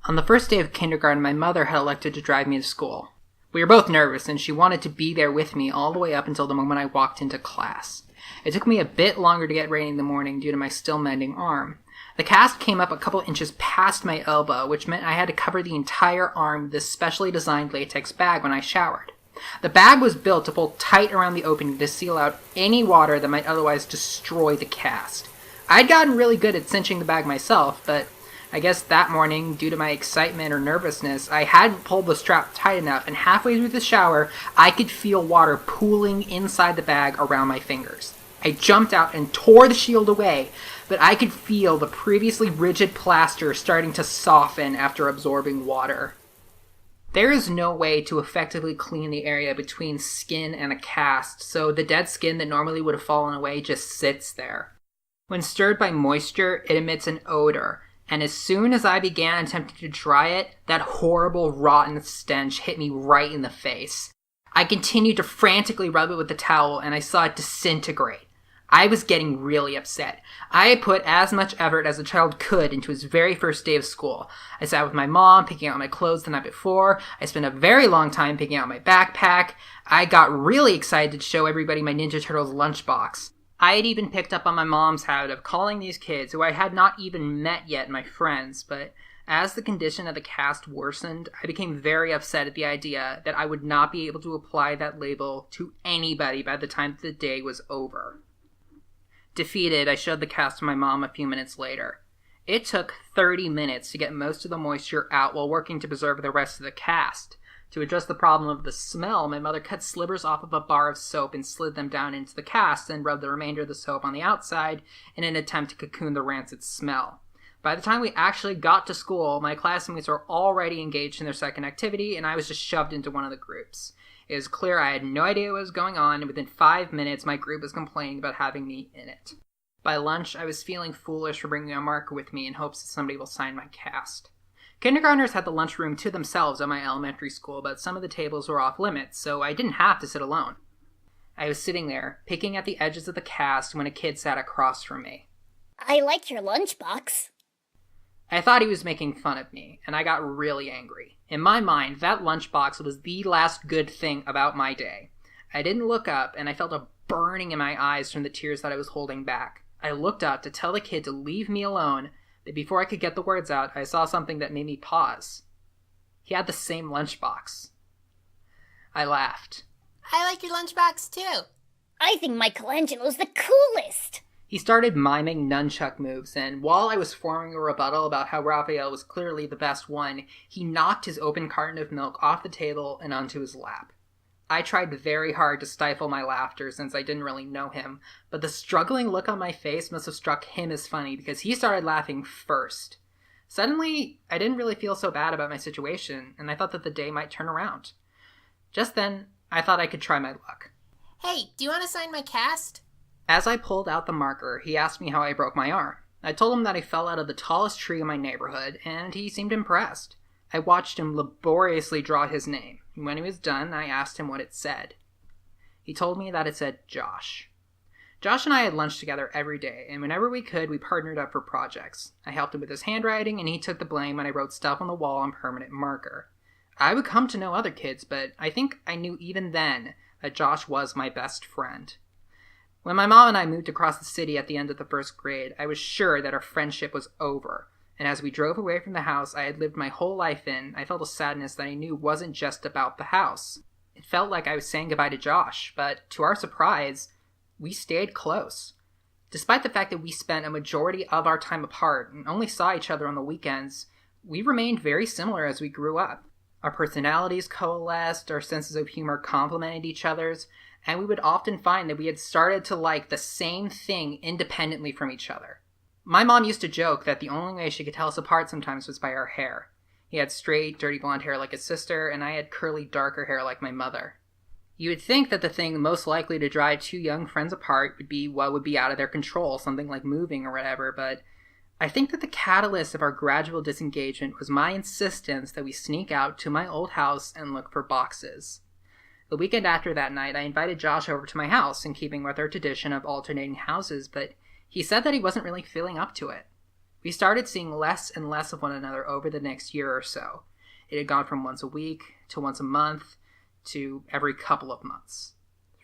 On the first day of kindergarten, my mother had elected to drive me to school. We were both nervous, and she wanted to be there with me all the way up until the moment I walked into class. It took me a bit longer to get ready in the morning due to my still mending arm. The cast came up a couple inches past my elbow, which meant I had to cover the entire arm with this specially designed latex bag when I showered. The bag was built to pull tight around the opening to seal out any water that might otherwise destroy the cast. I'd gotten really good at cinching the bag myself, but I guess that morning, due to my excitement or nervousness, I hadn't pulled the strap tight enough, and halfway through the shower, I could feel water pooling inside the bag around my fingers. I jumped out and tore the shield away, but I could feel the previously rigid plaster starting to soften after absorbing water. There is no way to effectively clean the area between skin and a cast, so the dead skin that normally would have fallen away just sits there. When stirred by moisture, it emits an odor, and as soon as I began attempting to dry it, that horrible rotten stench hit me right in the face. I continued to frantically rub it with the towel, and I saw it disintegrate. I was getting really upset. I had put as much effort as a child could into his very first day of school. I sat with my mom picking out my clothes the night before. I spent a very long time picking out my backpack. I got really excited to show everybody my Ninja Turtles lunchbox. I had even picked up on my mom's habit of calling these kids, who I had not even met yet, my friends, but as the condition of the cast worsened, I became very upset at the idea that I would not be able to apply that label to anybody by the time the day was over. Defeated, I showed the cast to my mom a few minutes later. It took 30 minutes to get most of the moisture out while working to preserve the rest of the cast. To address the problem of the smell, my mother cut slivers off of a bar of soap and slid them down into the cast, and rubbed the remainder of the soap on the outside in an attempt to cocoon the rancid smell. By the time we actually got to school, my classmates were already engaged in their second activity, and I was just shoved into one of the groups. It was clear I had no idea what was going on, and within 5 minutes, my group was complaining about having me in it. By lunch, I was feeling foolish for bringing a marker with me in hopes that somebody will sign my cast. Kindergartners had the lunchroom to themselves at my elementary school, but some of the tables were off limits, so I didn't have to sit alone. I was sitting there, picking at the edges of the cast when a kid sat across from me. I like your lunchbox. I thought he was making fun of me, and I got really angry. In my mind, that lunchbox was the last good thing about my day. I didn't look up, and I felt a burning in my eyes from the tears that I was holding back. I looked up to tell the kid to leave me alone, but before I could get the words out, I saw something that made me pause. He had the same lunchbox. I laughed. I like your lunchbox too. I think Michelangelo's the coolest. He started miming nunchuck moves, and while I was forming a rebuttal about how Raphael was clearly the best one, he knocked his open carton of milk off the table and onto his lap. I tried very hard to stifle my laughter since I didn't really know him, but the struggling look on my face must have struck him as funny because he started laughing first. Suddenly, I didn't really feel so bad about my situation, and I thought that the day might turn around. Just then, I thought I could try my luck. Hey, do you want to sign my cast? As I pulled out the marker, he asked me how I broke my arm. I told him that I fell out of the tallest tree in my neighborhood, and he seemed impressed. I watched him laboriously draw his name. When he was done, I asked him what it said. He told me that it said Josh. Josh and I had lunch together every day, and whenever we could, we partnered up for projects. I helped him with his handwriting, and he took the blame when I wrote stuff on the wall on permanent marker. I would come to know other kids, but I think I knew even then that Josh was my best friend. When my mom and I moved across the city at the end of the first grade, I was sure that our friendship was over. And as we drove away from the house I had lived my whole life in, I felt a sadness that I knew wasn't just about the house. It felt like I was saying goodbye to Josh, but to our surprise, we stayed close. Despite the fact that we spent a majority of our time apart and only saw each other on the weekends, we remained very similar as we grew up. Our personalities coalesced, our senses of humor complemented each other's, and we would often find that we had started to like the same thing independently from each other. My mom used to joke that the only way she could tell us apart sometimes was by our hair. He had straight, dirty blonde hair like his sister, and I had curly, darker hair like my mother. You would think that the thing most likely to drive two young friends apart would be what would be out of their control, something like moving or whatever, but I think that the catalyst of our gradual disengagement was my insistence that we sneak out to my old house and look for boxes. The weekend after that night, I invited Josh over to my house, in keeping with our tradition of alternating houses, but he said that he wasn't really feeling up to it. We started seeing less and less of one another over the next year or so. It had gone from once a week to once a month to every couple of months.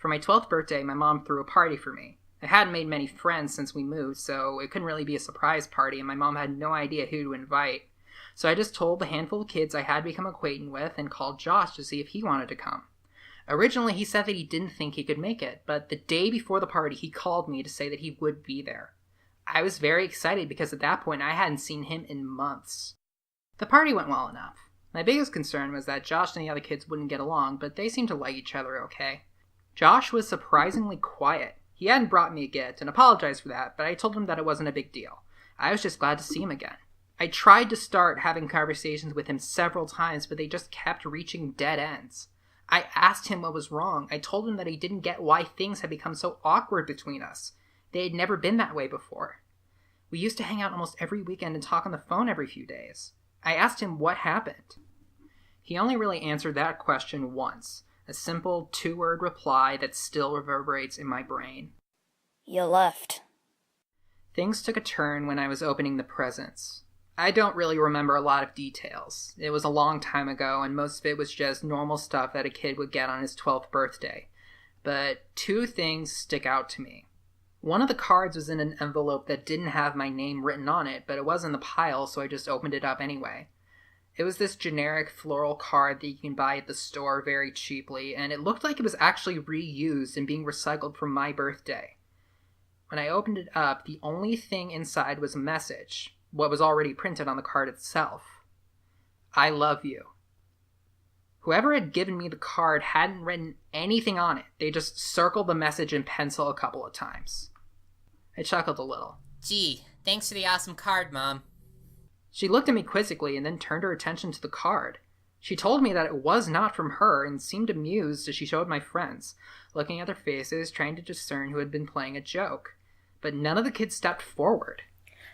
For my 12th birthday, my mom threw a party for me. I hadn't made many friends since we moved, so it couldn't really be a surprise party, and my mom had no idea who to invite. So I just told the handful of kids I had become acquainted with and called Josh to see if he wanted to come. Originally, he said that he didn't think he could make it, but the day before the party, he called me to say that he would be there. I was very excited because at that point, I hadn't seen him in months. The party went well enough. My biggest concern was that Josh and the other kids wouldn't get along, but they seemed to like each other okay. Josh was surprisingly quiet. He hadn't brought me a gift and apologized for that, but I told him that it wasn't a big deal. I was just glad to see him again. I tried to start having conversations with him several times, but they just kept reaching dead ends. I asked him what was wrong. I told him that I didn't get why things had become so awkward between us. They had never been that way before. We used to hang out almost every weekend and talk on the phone every few days. I asked him what happened. He only really answered that question once, a simple 2-word reply that still reverberates in my brain. You left. Things took a turn when I was opening the presents. I don't really remember a lot of details. It was a long time ago, and most of it was just normal stuff that a kid would get on his 12th birthday. But 2 things stick out to me. One of the cards was in an envelope that didn't have my name written on it, but it was in the pile, so I just opened it up anyway. It was this generic floral card that you can buy at the store very cheaply, and it looked like it was actually reused and being recycled from my birthday. When I opened it up, the only thing inside was a message, what was already printed on the card itself. I love you. Whoever had given me the card hadn't written anything on it. They just circled the message in pencil a couple of times. I chuckled a little. Gee, thanks for the awesome card, Mom. She looked at me quizzically and then turned her attention to the card. She told me that it was not from her and seemed amused as she showed my friends, looking at their faces, trying to discern who had been playing a joke. But none of the kids stepped forward.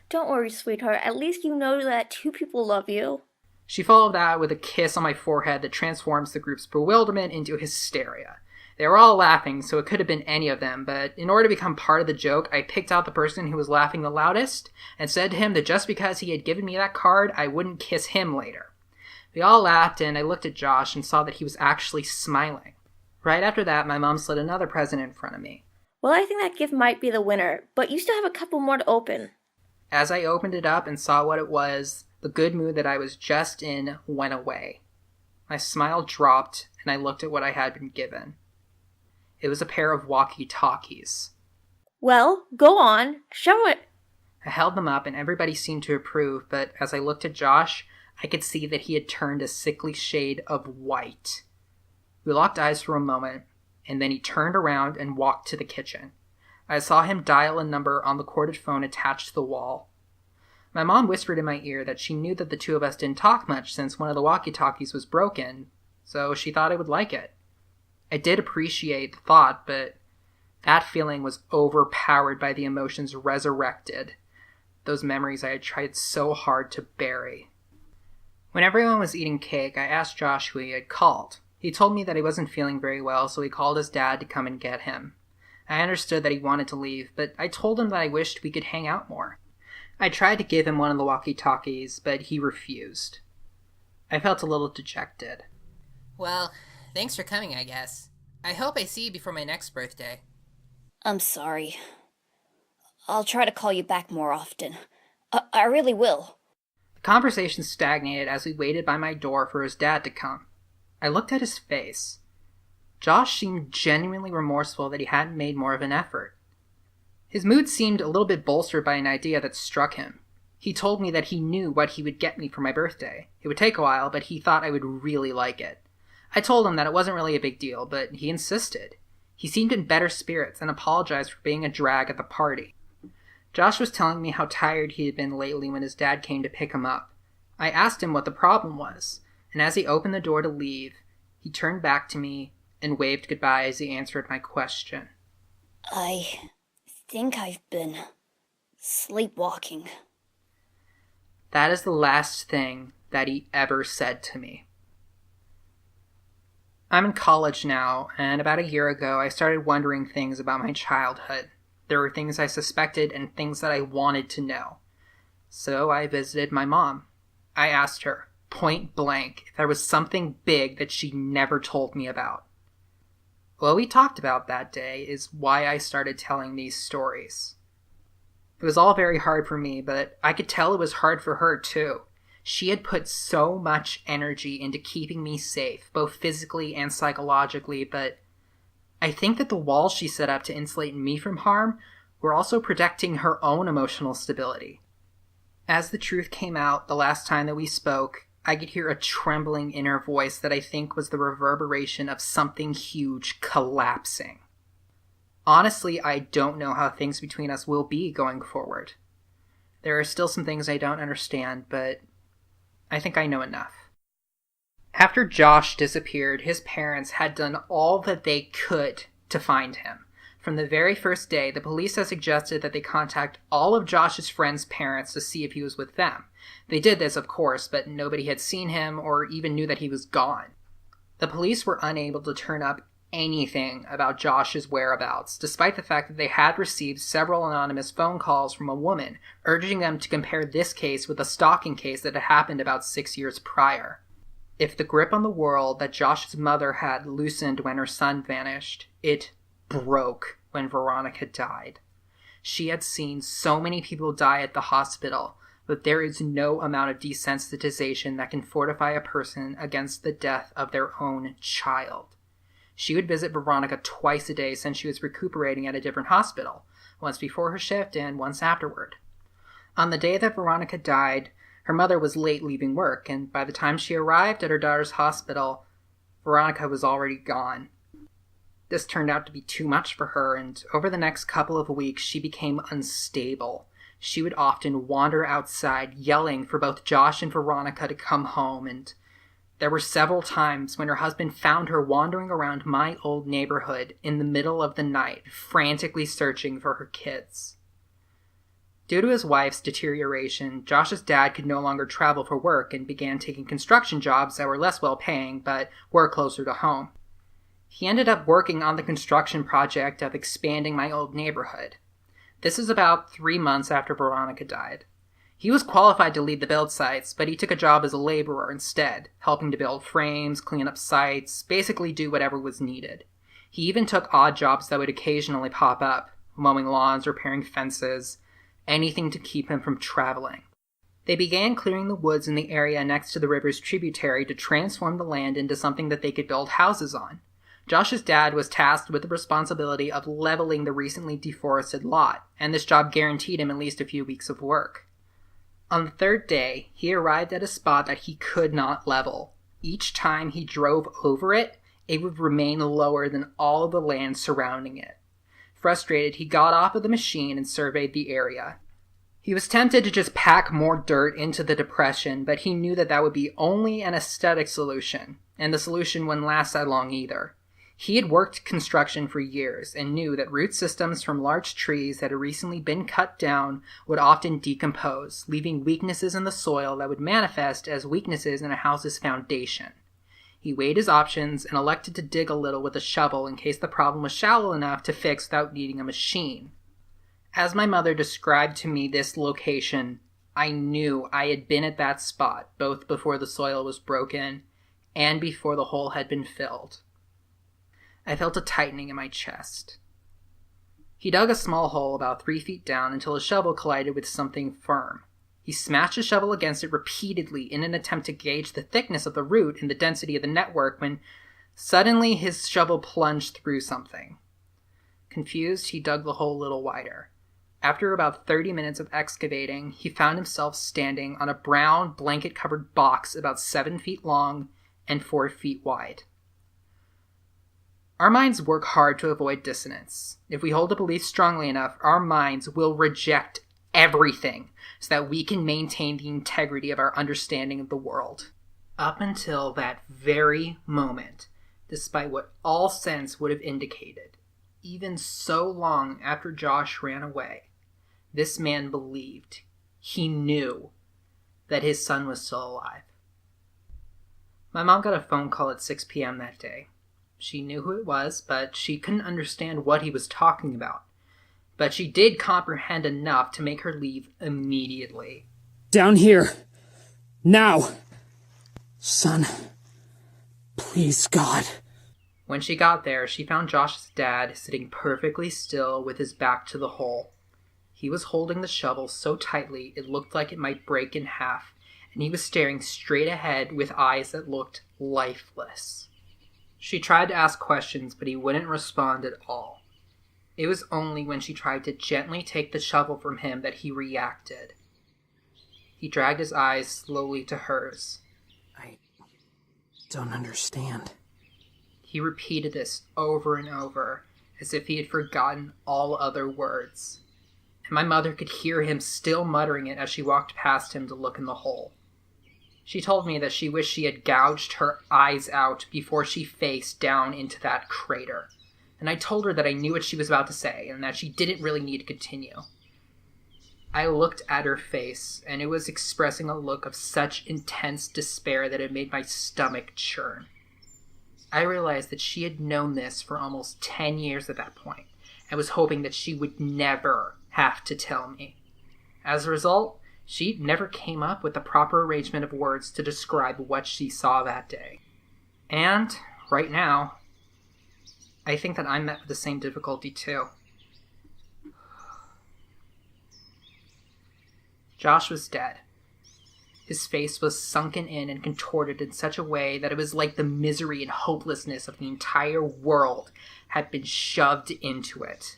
Don't worry, sweetheart. At least you know that 2 people love you. She followed that with a kiss on my forehead that transforms the group's bewilderment into hysteria. They were all laughing, so it could have been any of them, but in order to become part of the joke, I picked out the person who was laughing the loudest and said to him that just because he had given me that card, I wouldn't kiss him later. We all laughed, and I looked at Josh and saw that he was actually smiling. Right after that, my mom slid another present in front of me. Well, I think that gift might be the winner, but you still have a couple more to open. As I opened it up and saw what it was, the good mood that I was just in went away. My smile dropped, and I looked at what I had been given. It was a pair of walkie-talkies. Well, go on. Show it. I held them up, and everybody seemed to approve, but as I looked at Josh, I could see that he had turned a sickly shade of white. We locked eyes for a moment, and then he turned around and walked to the kitchen. I saw him dial a number on the corded phone attached to the wall. My mom whispered in my ear that she knew that the 2 of us didn't talk much since one of the walkie-talkies was broken, so she thought I would like it. I did appreciate the thought, but that feeling was overpowered by the emotions resurrected, those memories I had tried so hard to bury. When everyone was eating cake, I asked Josh who he had called. He told me that he wasn't feeling very well, so he called his dad to come and get him. I understood that he wanted to leave, but I told him that I wished we could hang out more. I tried to give him one of the walkie-talkies, but he refused. I felt a little dejected. Well, thanks for coming, I guess. I hope I see you before my next birthday. I'm sorry. I'll try to call you back more often. I really will. The conversation stagnated as we waited by my door for his dad to come. I looked at his face. Josh seemed genuinely remorseful that he hadn't made more of an effort. His mood seemed a little bit bolstered by an idea that struck him. He told me that he knew what he would get me for my birthday. It would take a while, but he thought I would really like it. I told him that it wasn't really a big deal, but he insisted. He seemed in better spirits and apologized for being a drag at the party. Josh was telling me how tired he had been lately when his dad came to pick him up. I asked him what the problem was, and as he opened the door to leave, he turned back to me and waved goodbye as he answered my question. I think I've been sleepwalking. That is the last thing that he ever said to me. I'm in college now, and about a year ago I started wondering things about my childhood. There were things I suspected and things that I wanted to know. So I visited my mom. I asked her, point blank, if there was something big that she never told me about. What we talked about that day is why I started telling these stories. It was all very hard for me, but I could tell it was hard for her too. She had put so much energy into keeping me safe, both physically and psychologically, but I think that the walls she set up to insulate me from harm were also protecting her own emotional stability. As the truth came out the last time that we spoke, I could hear a trembling inner voice that I think was the reverberation of something huge collapsing. Honestly, I don't know how things between us will be going forward. There are still some things I don't understand, but I think I know enough. After Josh disappeared, his parents had done all that they could to find him. From the very first day, the police had suggested that they contact all of Josh's friends' parents to see if he was with them. They did this, of course, but nobody had seen him or even knew that he was gone. The police were unable to turn up anything about Josh's whereabouts, despite the fact that they had received several anonymous phone calls from a woman urging them to compare this case with a stalking case that had happened about 6 years prior. If the grip on the world that Josh's mother had loosened when her son vanished, it broke when Veronica died. She had seen so many people die at the hospital, but there is no amount of desensitization that can fortify a person against the death of their own child. She would visit Veronica twice a day since she was recuperating at a different hospital, once before her shift and once afterward. On the day that Veronica died, her mother was late leaving work, and by the time she arrived at her daughter's hospital, Veronica was already gone. This turned out to be too much for her, and over the next couple of weeks she became unstable. She would often wander outside yelling for both Josh and Veronica to come home, and there were several times when her husband found her wandering around my old neighborhood in the middle of the night, frantically searching for her kids. Due to his wife's deterioration, Josh's dad could no longer travel for work and began taking construction jobs that were less well-paying but were closer to home. He ended up working on the construction project of expanding my old neighborhood. This is about 3 months after Veronica died. He was qualified to lead the build sites, but he took a job as a laborer instead, helping to build frames, clean up sites, basically do whatever was needed. He even took odd jobs that would occasionally pop up, mowing lawns, repairing fences, anything to keep him from traveling. They began clearing the woods in the area next to the river's tributary to transform the land into something that they could build houses on. Josh's dad was tasked with the responsibility of leveling the recently deforested lot, and this job guaranteed him at least a few weeks of work. On the third day, he arrived at a spot that he could not level. Each time he drove over it, it would remain lower than all of the land surrounding it. Frustrated, he got off of the machine and surveyed the area. He was tempted to just pack more dirt into the depression, but he knew that that would be only an aesthetic solution, and the solution wouldn't last that long either. He had worked construction for years and knew that root systems from large trees that had recently been cut down would often decompose, leaving weaknesses in the soil that would manifest as weaknesses in a house's foundation. He weighed his options and elected to dig a little with a shovel in case the problem was shallow enough to fix without needing a machine. As my mother described to me this location, I knew I had been at that spot both before the soil was broken and before the hole had been filled. I felt a tightening in my chest. He dug a small hole about 3 feet down until his shovel collided with something firm. He smashed his shovel against it repeatedly in an attempt to gauge the thickness of the root and the density of the network when suddenly his shovel plunged through something. Confused, he dug the hole a little wider. After about 30 minutes of excavating, he found himself standing on a brown, blanket-covered box about 7 feet long and 4 feet wide. Our minds work hard to avoid dissonance. If we hold a belief strongly enough, our minds will reject everything so that we can maintain the integrity of our understanding of the world. Up until that very moment, despite what all sense would have indicated, even so long after Josh ran away, this man believed, he knew, that his son was still alive. My mom got a phone call at 6 p.m. that day. She knew who it was, but she couldn't understand what he was talking about. But she did comprehend enough to make her leave immediately. Down here. Now. Son. Please, God. When she got there, she found Josh's dad sitting perfectly still with his back to the hole. He was holding the shovel so tightly it looked like it might break in half, and he was staring straight ahead with eyes that looked lifeless. She tried to ask questions, but he wouldn't respond at all. It was only when she tried to gently take the shovel from him that he reacted. He dragged his eyes slowly to hers. I don't understand. He repeated this over and over, as if he had forgotten all other words. And my mother could hear him still muttering it as she walked past him to look in the hole. She told me that she wished she had gouged her eyes out before she faced down into that crater. And I told her that I knew what she was about to say, and that she didn't really need to continue. I looked at her face, and it was expressing a look of such intense despair that it made my stomach churn. I realized that she had known this for almost 10 years at that point, and was hoping that she would never have to tell me. As a result, she never came up with the proper arrangement of words to describe what she saw that day. And, right now, I think that I'm met with the same difficulty too. Josh was dead. His face was sunken in and contorted in such a way that it was like the misery and hopelessness of the entire world had been shoved into it.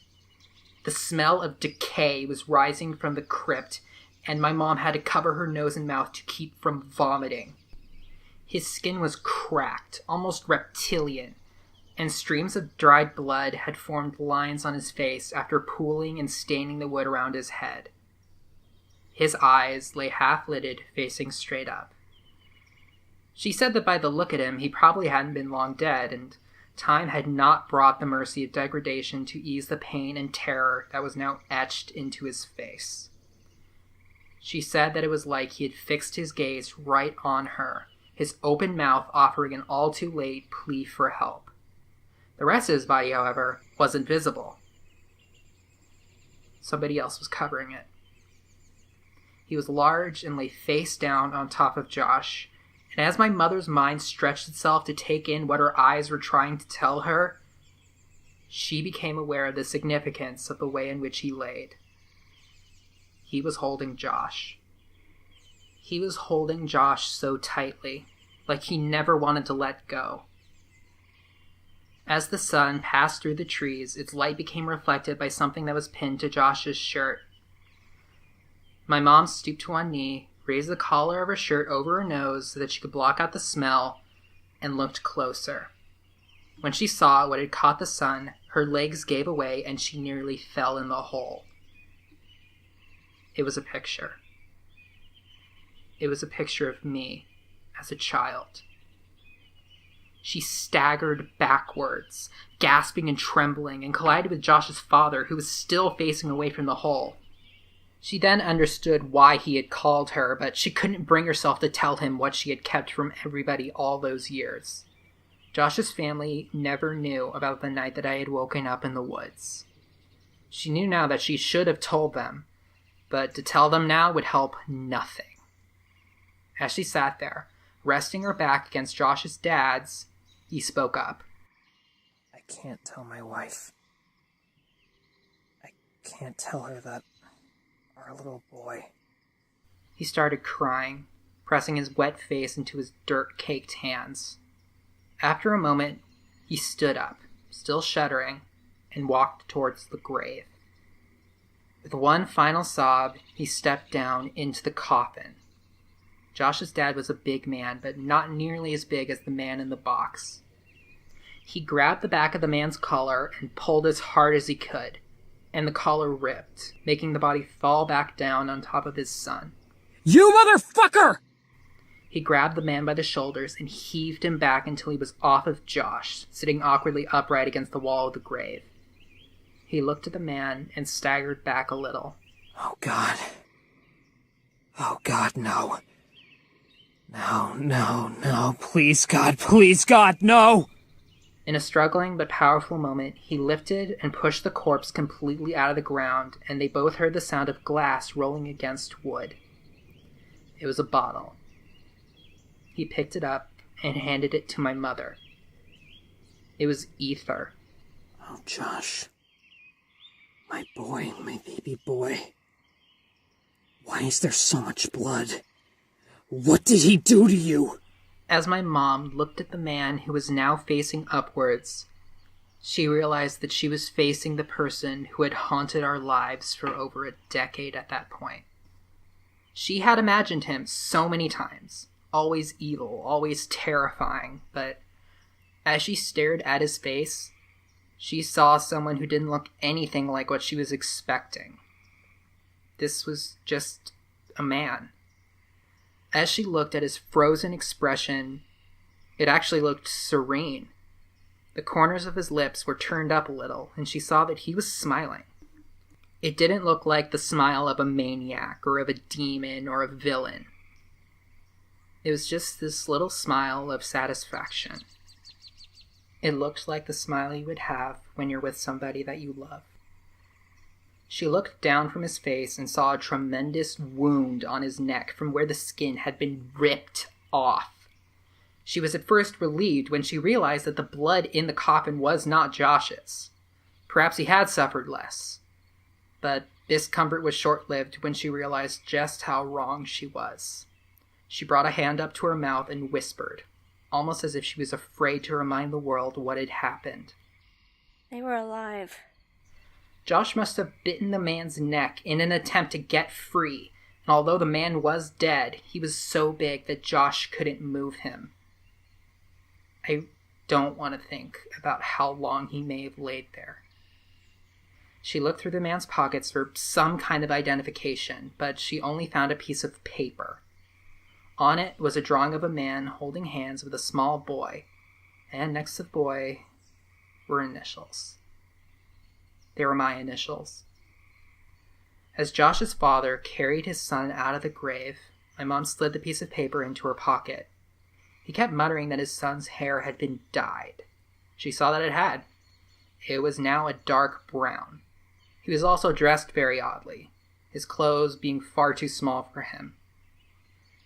The smell of decay was rising from the crypt, and my mom had to cover her nose and mouth to keep from vomiting. His skin was cracked, almost reptilian, and streams of dried blood had formed lines on his face after pooling and staining the wood around his head. His eyes lay half-lidded, facing straight up. She said that by the look at him, he probably hadn't been long dead, and time had not brought the mercy of degradation to ease the pain and terror that was now etched into his face. She said that it was like he had fixed his gaze right on her, his open mouth offering an all-too-late plea for help. The rest of his body, however, wasn't visible. Somebody else was covering it. He was large and lay face down on top of Josh, and as my mother's mind stretched itself to take in what her eyes were trying to tell her, she became aware of the significance of the way in which he laid. He was holding Josh. He was holding Josh so tightly, like he never wanted to let go. As the sun passed through the trees, its light became reflected by something that was pinned to Josh's shirt. My mom stooped to one knee, raised the collar of her shirt over her nose so that she could block out the smell, and looked closer. When she saw what had caught the sun, her legs gave away and she nearly fell in the hole. It was a picture. It was a picture of me as a child. She staggered backwards, gasping and trembling, and collided with Josh's father, who was still facing away from the hole. She then understood why he had called her, but she couldn't bring herself to tell him what she had kept from everybody all those years. Josh's family never knew about the night that I had woken up in the woods. She knew now that she should have told them, but to tell them now would help nothing. As she sat there, resting her back against Josh's dad's, he spoke up. I can't tell my wife. I can't tell her that our little boy. He started crying, pressing his wet face into his dirt-caked hands. After a moment, he stood up, still shuddering, and walked towards the grave. With one final sob, he stepped down into the coffin. Josh's dad was a big man, but not nearly as big as the man in the box. He grabbed the back of the man's collar and pulled as hard as he could, and the collar ripped, making the body fall back down on top of his son. You motherfucker! He grabbed the man by the shoulders and heaved him back until he was off of Josh, sitting awkwardly upright against the wall of the grave. He looked at the man and staggered back a little. Oh, God. Oh, God, no. No. Please, God, no! In a struggling but powerful moment, he lifted and pushed the corpse completely out of the ground, and they both heard the sound of glass rolling against wood. It was a bottle. He picked it up and handed it to my mother. It was ether. Oh, Josh. My boy, my baby boy. Why is there so much blood? What did he do to you? As my mom looked at the man who was now facing upwards, she realized that she was facing the person who had haunted our lives for over a decade at that point. She had imagined him so many times, always evil, always terrifying, but as she stared at his face, she saw someone who didn't look anything like what she was expecting. This was just a man. As she looked at his frozen expression, it actually looked serene. The corners of his lips were turned up a little, and she saw that he was smiling. It didn't look like the smile of a maniac or of a demon or a villain. It was just this little smile of satisfaction. It looked like the smile you would have when you're with somebody that you love. She looked down from his face and saw a tremendous wound on his neck from where the skin had been ripped off. She was at first relieved when she realized that the blood in the coffin was not Josh's. Perhaps he had suffered less. But discomfort was short-lived when she realized just how wrong she was. She brought a hand up to her mouth and whispered, almost as if she was afraid to remind the world what had happened. They were alive. Josh must have bitten the man's neck in an attempt to get free, and although the man was dead, he was so big that Josh couldn't move him. I don't want to think about how long he may have laid there. She looked through the man's pockets for some kind of identification, but she only found a piece of paper. On it was a drawing of a man holding hands with a small boy, and next to the boy were initials. They were my initials. As Josh's father carried his son out of the grave, my mom slid the piece of paper into her pocket. He kept muttering that his son's hair had been dyed. She saw that it had. It was now a dark brown. He was also dressed very oddly, his clothes being far too small for him.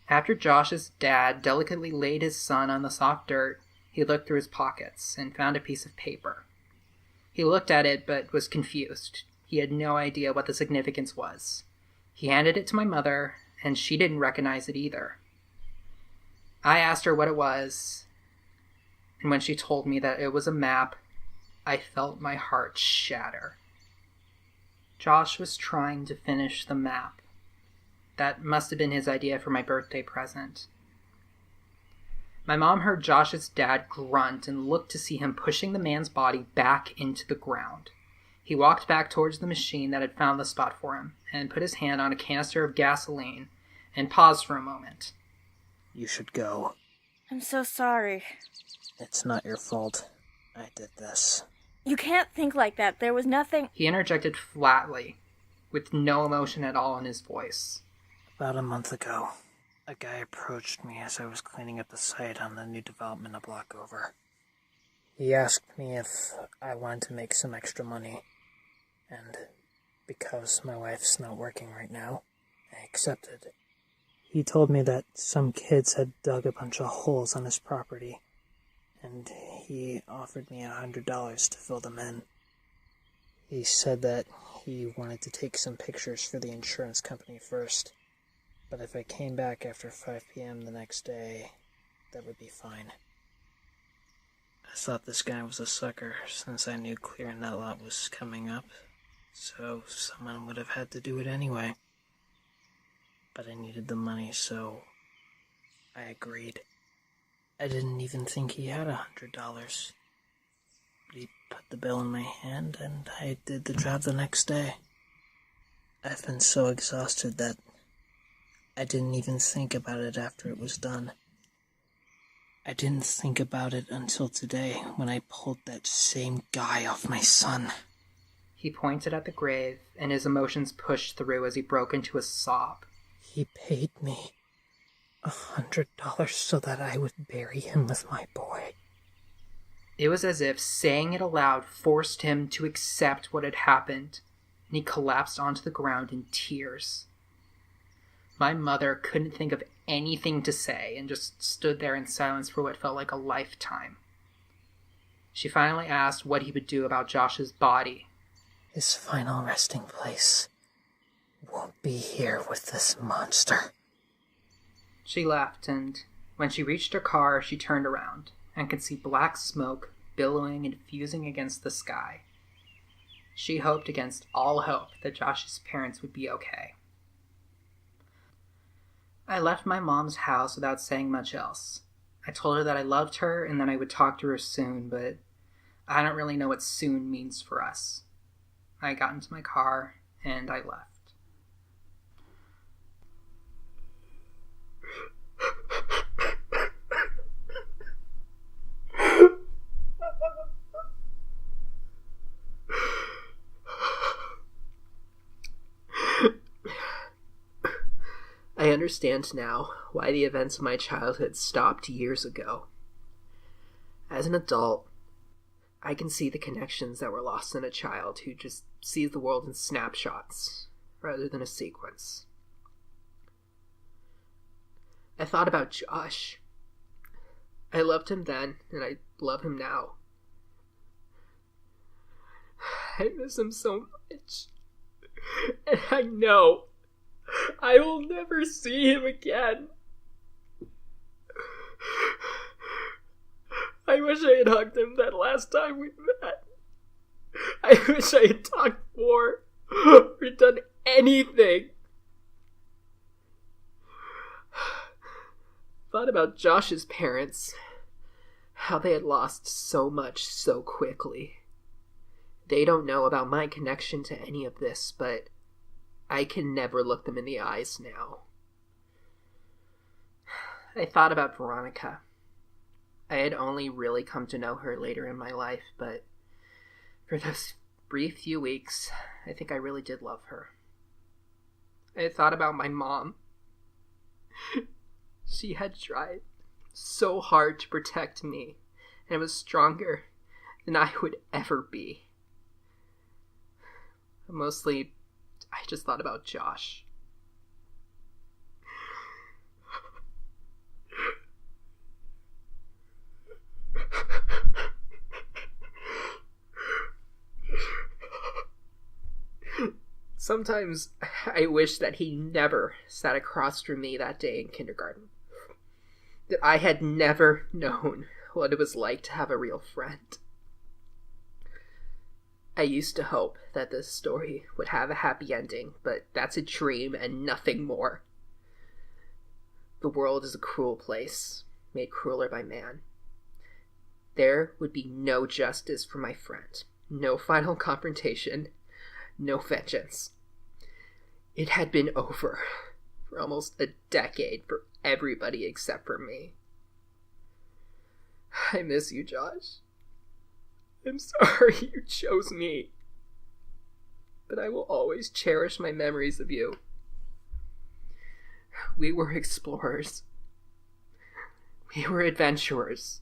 After Josh's dad delicately laid his son on the soft dirt, he looked through his pockets and found a piece of paper. He looked at it but was confused. He had no idea what the significance was. He handed it to my mother, and she didn't recognize it either. I asked her what it was, and when she told me that it was a map, I felt my heart shatter. Josh was trying to finish the map. That must have been his idea for my birthday present. My mom heard Josh's dad grunt and looked to see him pushing the man's body back into the ground. He walked back towards the machine that had found the spot for him and put his hand on a canister of gasoline and paused for a moment. You should go. I'm so sorry. It's not your fault. I did this. You can't think like that. There was nothing. He interjected flatly, with no emotion at all in his voice. About a month ago, a guy approached me as I was cleaning up the site on the new development a block over. He asked me if I wanted to make some extra money, and because my wife's not working right now, I accepted. He told me that some kids had dug a bunch of holes on his property, and he offered me $100 to fill them in. He said that he wanted to take some pictures for the insurance company first, but if I came back after 5 p.m. the next day, that would be fine. I thought this guy was a sucker, since I knew clearing that lot was coming up, so someone would have had to do it anyway. But I needed the money, so I agreed. I didn't even think he had $100. But he put the bill in my hand, and I did the job the next day. I've been so exhausted that I didn't even think about it after it was done. I didn't think about it until today, when I pulled that same guy off my son. He pointed at the grave, and his emotions pushed through as he broke into a sob. He paid me $100 so that I would bury him with my boy. It was as if saying it aloud forced him to accept what had happened, and he collapsed onto the ground in tears. My mother couldn't think of anything to say and just stood there in silence for what felt like a lifetime. She finally asked what he would do about Josh's body. His final resting place won't be here with this monster. She left, and when she reached her car, she turned around and could see black smoke billowing and fusing against the sky. She hoped against all hope that Josh's parents would be okay. I left my mom's house without saying much else. I told her that I loved her and that I would talk to her soon, but I don't really know what soon means for us. I got into my car and I left. I understand now why the events of my childhood stopped years ago. As an adult, I can see the connections that were lost in a child who just sees the world in snapshots rather than a sequence. I thought about Josh. I loved him then, and I love him now. I miss him so much. And I know I will never see him again. I wish I had hugged him that last time we met. I wish I had talked more or done anything. Thought about Josh's parents, how they had lost so much so quickly. They don't know about my connection to any of this, but I can never look them in the eyes now. I thought about Veronica. I had only really come to know her later in my life, but for those brief few weeks, I think I really did love her. I thought about my mom. She had tried so hard to protect me, and was stronger than I would ever be. Mostly, I just thought about Josh. Sometimes I wish that he never sat across from me that day in kindergarten. That I had never known what it was like to have a real friend. I used to hope that this story would have a happy ending, but that's a dream and nothing more. The world is a cruel place, made crueler by man. There would be no justice for my friend, no final confrontation, no vengeance. It had been over for almost a decade for everybody except for me. I miss you, Josh. I'm sorry you chose me, but I will always cherish my memories of you. We were explorers. We were adventurers.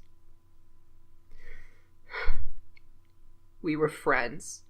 We were friends.